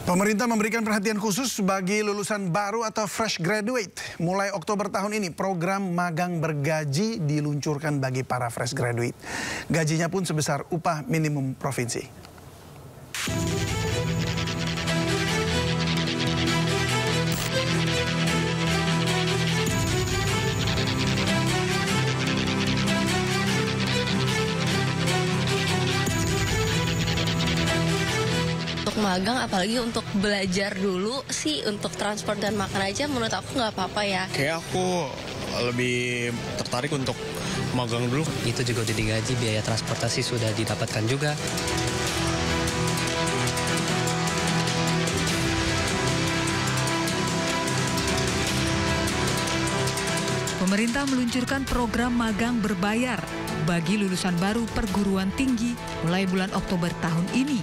Pemerintah memberikan perhatian khusus bagi lulusan baru atau fresh graduate. Mulai Oktober tahun ini, program magang bergaji diluncurkan bagi para fresh graduate. Gajinya pun sebesar upah minimum provinsi. Untuk magang, apalagi untuk belajar dulu sih, untuk transport dan makan aja menurut aku nggak apa-apa ya. Kayak aku lebih tertarik untuk magang dulu. Itu juga udah digaji, biaya transportasi sudah didapatkan juga. Pemerintah meluncurkan program magang berbayar bagi lulusan baru perguruan tinggi mulai bulan Oktober tahun ini.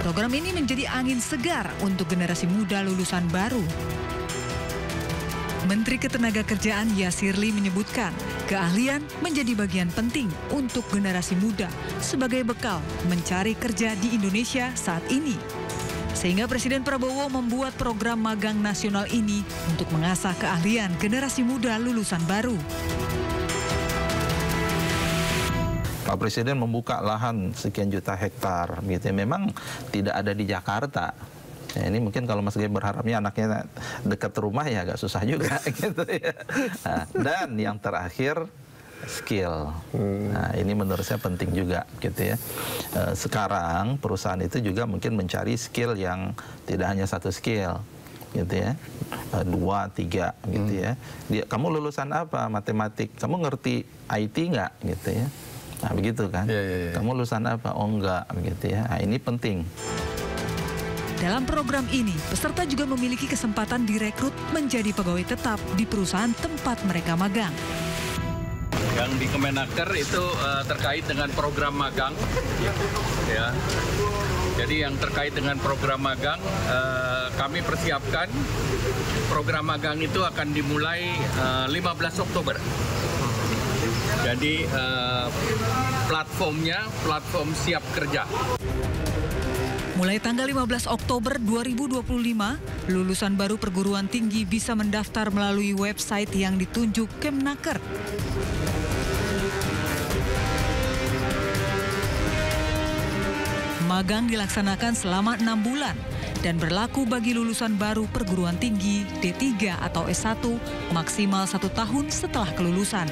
Program ini menjadi angin segar untuk generasi muda lulusan baru. Menteri Ketenagakerjaan Yasirli menyebutkan keahlian menjadi bagian penting untuk generasi muda sebagai bekal mencari kerja di Indonesia saat ini. Sehingga Presiden Prabowo membuat program magang nasional ini untuk mengasah keahlian generasi muda lulusan baru. Pak Presiden membuka lahan sekian juta hektar, gitu. Memang tidak ada di Jakarta. Ya, ini mungkin kalau Mas Gay berharapnya anaknya dekat rumah ya agak susah juga, gitu ya. Nah, dan yang terakhir skill. Nah, ini menurut saya penting juga, gitu ya. Sekarang perusahaan itu juga mungkin mencari skill yang tidak hanya satu skill, gitu ya, 2, 3, gitu ya. Kamu lulusan apa? Matematik. Kamu ngerti IT nggak, gitu ya? Nah, begitu kan? Kamu lulusan apa? Oh, enggak, begitu ya. Nah, ini penting. Dalam program ini, peserta juga memiliki kesempatan direkrut menjadi pegawai tetap di perusahaan tempat mereka magang. Yang di Kemenaker itu terkait dengan program magang, ya. Jadi yang terkait dengan program magang, kami persiapkan program magang itu akan dimulai 15 Oktober. Jadi platformnya platform siap kerja. Mulai tanggal 15 Oktober 2025, lulusan baru perguruan tinggi bisa mendaftar melalui website yang ditunjuk Kemenaker. Magang dilaksanakan selama 6 bulan dan berlaku bagi lulusan baru perguruan tinggi D3 atau S1 maksimal 1 tahun setelah kelulusan.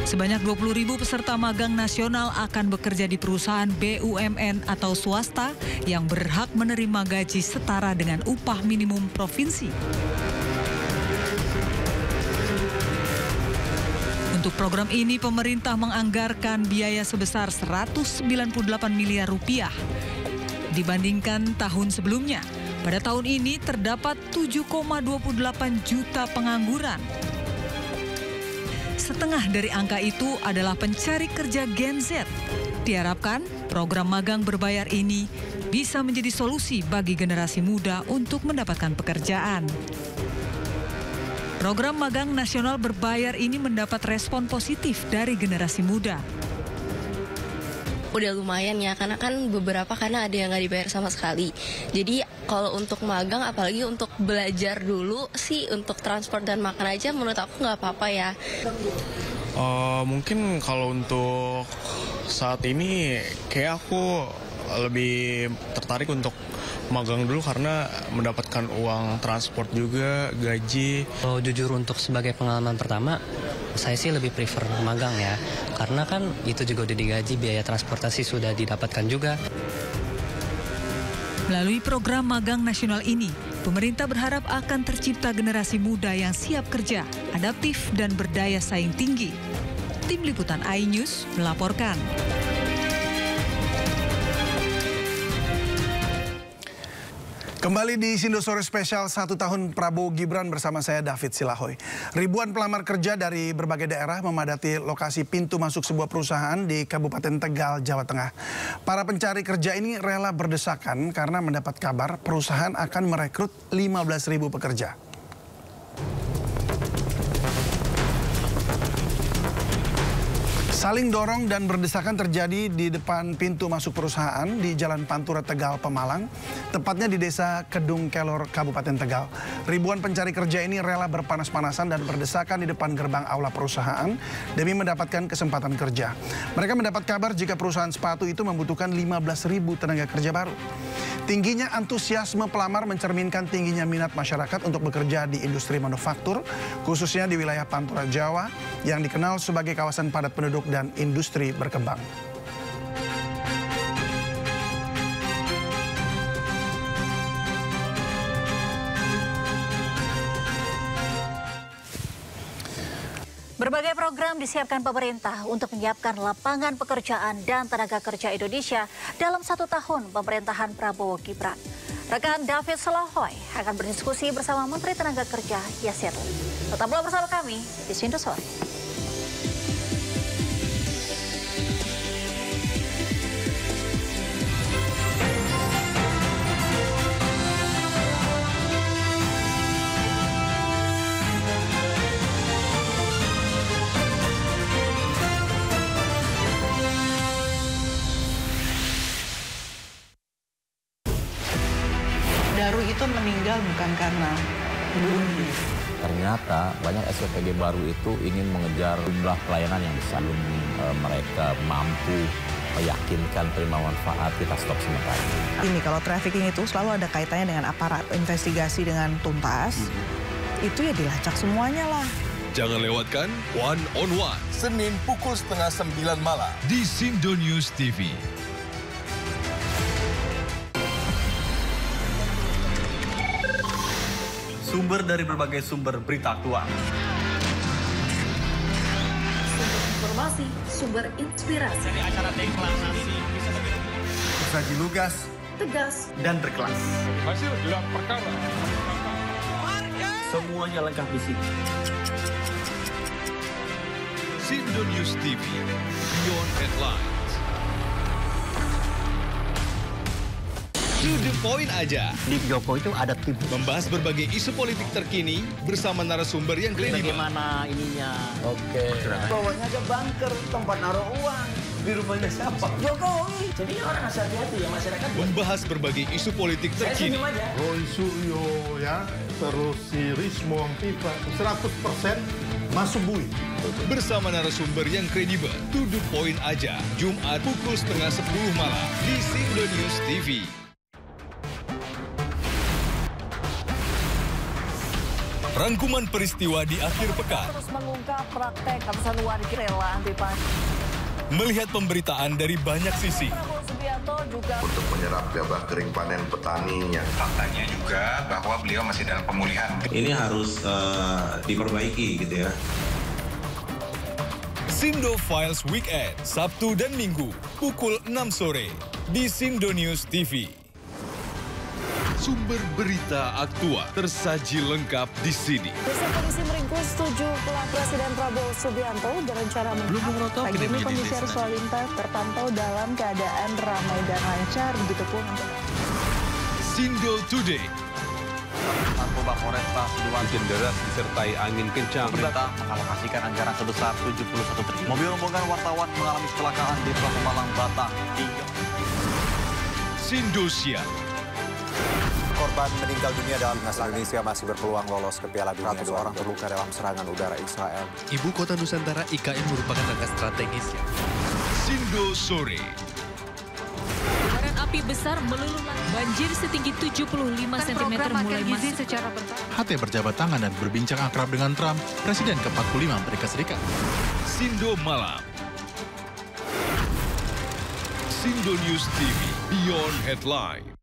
Sebanyak 20.000 peserta magang nasional akan bekerja di perusahaan BUMN atau swasta yang berhak menerima gaji setara dengan upah minimum provinsi. Untuk program ini, pemerintah menganggarkan biaya sebesar 198 miliar rupiah. Dibandingkan tahun sebelumnya, pada tahun ini terdapat 7,28 juta pengangguran. Setengah dari angka itu adalah pencari kerja Gen Z. Diharapkan program magang berbayar ini bisa menjadi solusi bagi generasi muda untuk mendapatkan pekerjaan. Program magang nasional berbayar ini mendapat respon positif dari generasi muda. Udah lumayan ya, karena kan beberapa ada yang nggak dibayar sama sekali. Jadi kalau untuk magang, apalagi untuk belajar dulu sih, untuk transport dan makan aja menurut aku nggak apa-apa ya. Mungkin kalau untuk saat ini kayak aku lebih tertarik untuk magang dulu karena mendapatkan uang transport juga, gaji. Oh, jujur untuk sebagai pengalaman pertama, saya sih lebih prefer magang ya. Karena kan itu juga udah digaji, biaya transportasi sudah didapatkan juga. Melalui program magang nasional ini, pemerintah berharap akan tercipta generasi muda yang siap kerja, adaptif dan berdaya saing tinggi. Tim Liputan iNews melaporkan. Kembali di Sindosore Spesial 1 tahun Prabowo Gibran bersama saya David Silahoy. Ribuan pelamar kerja dari berbagai daerah memadati lokasi pintu masuk sebuah perusahaan di Kabupaten Tegal, Jawa Tengah. Para pencari kerja ini rela berdesakan karena mendapat kabar perusahaan akan merekrut 15.000 pekerja. Saling dorong dan berdesakan terjadi di depan pintu masuk perusahaan di Jalan Pantura Tegal, Pemalang, tepatnya di Desa Kedung Kelor, Kabupaten Tegal. Ribuan pencari kerja ini rela berpanas-panasan dan berdesakan di depan gerbang aula perusahaan demi mendapatkan kesempatan kerja. Mereka mendapat kabar jika perusahaan sepatu itu membutuhkan 15.000 tenaga kerja baru. Tingginya antusiasme pelamar mencerminkan tingginya minat masyarakat untuk bekerja di industri manufaktur, khususnya di wilayah Pantura, Jawa, yang dikenal sebagai kawasan padat penduduk dan industri berkembang. Berbagai program disiapkan pemerintah untuk menyiapkan lapangan pekerjaan dan tenaga kerja Indonesia dalam 1 tahun pemerintahan Prabowo Gibran. Rekan David Silahoy akan berdiskusi bersama Menteri Tenaga Kerja Yasirli. Tetaplah bersama kami di Sindo Sore. Daru itu meninggal bukan karena bunuh diri. Ternyata banyak SPPG baru itu ingin mengejar jumlah pelayanan yang besar. Mereka mampu meyakinkan terima manfaat, kita stop sementara. Ini kalau trafficking itu selalu ada kaitannya dengan aparat, investigasi dengan tuntas, itu ya dilacak semuanya lah. Jangan lewatkan One on One, Senin pukul 8:30 malam di Sindo News TV. Sumber dari berbagai sumber berita aktual. Sumber informasi, sumber inspirasi. Dari acara deklarasi Saji lugas, tegas, dan berkelas. hasil gelar perkara. Semuanya lengkap di sini. Sindo News TV, Beyond Headlines. To the point aja. Di Joko itu ada tim. Membahas berbagai isu politik terkini bersama narasumber yang kredibel. Bagaimana ininya? Oke. Bawahnya ada bunker, tempat naruh uang. Di rumahnya siapa? Jokowi. Jadi orang harus hati-hati ya masyarakat. Membahas berbagai isu politik terkini. Roy Suryo ya, terus si Rismo Pipa 100% masuk bui. Bersama narasumber yang kredibel. To the point aja. Jumat pukul 9:30 malam di Sindo News TV. Rangkuman peristiwa di akhir pekan. Terus mengungkap praktek ratusan warga rela anti-pajak. Melihat pemberitaan dari banyak sisi. Prabowo Subianto juga untuk menyerap gabah kering panen petaninya. Faktanya juga bahwa beliau masih dalam pemulihan. Ini harus diperbaiki gitu ya. Sindo Files Weekend, Sabtu dan Minggu, pukul 6 sore di Sindo News TV. Sumber berita aktual tersaji lengkap di sini. Desa polisi meringkus 7 pelak Presiden Prabowo Subianto berencana pagi ini kondisi arus lalu lintas terpantau dalam keadaan ramai dan lancar, begitupun untuk Sindo Today. Narkoba Polresta Sidoarjo hujan deras disertai angin kencang. Pemerintah mengalokasikan anggaran sebesar 71 triliun. Mobil rombongan wartawan mengalami kecelakaan di Pemalang, Batang. Sindosia. Korban meninggal dunia dalam timnas Indonesia masih berpeluang lolos ke Piala Dunia. 100 orang terluka dalam serangan udara Israel. Ibu kota Nusantara IKN merupakan langkah strategis. Sindo Sore. Kobaran api besar meluluh banjir setinggi 75 cm mulai masuk secara HT berjabat tangan dan berbincang akrab dengan Trump, Presiden ke-45 Amerika Serikat. Sindo Malam. Sindo News TV, Beyond Headline.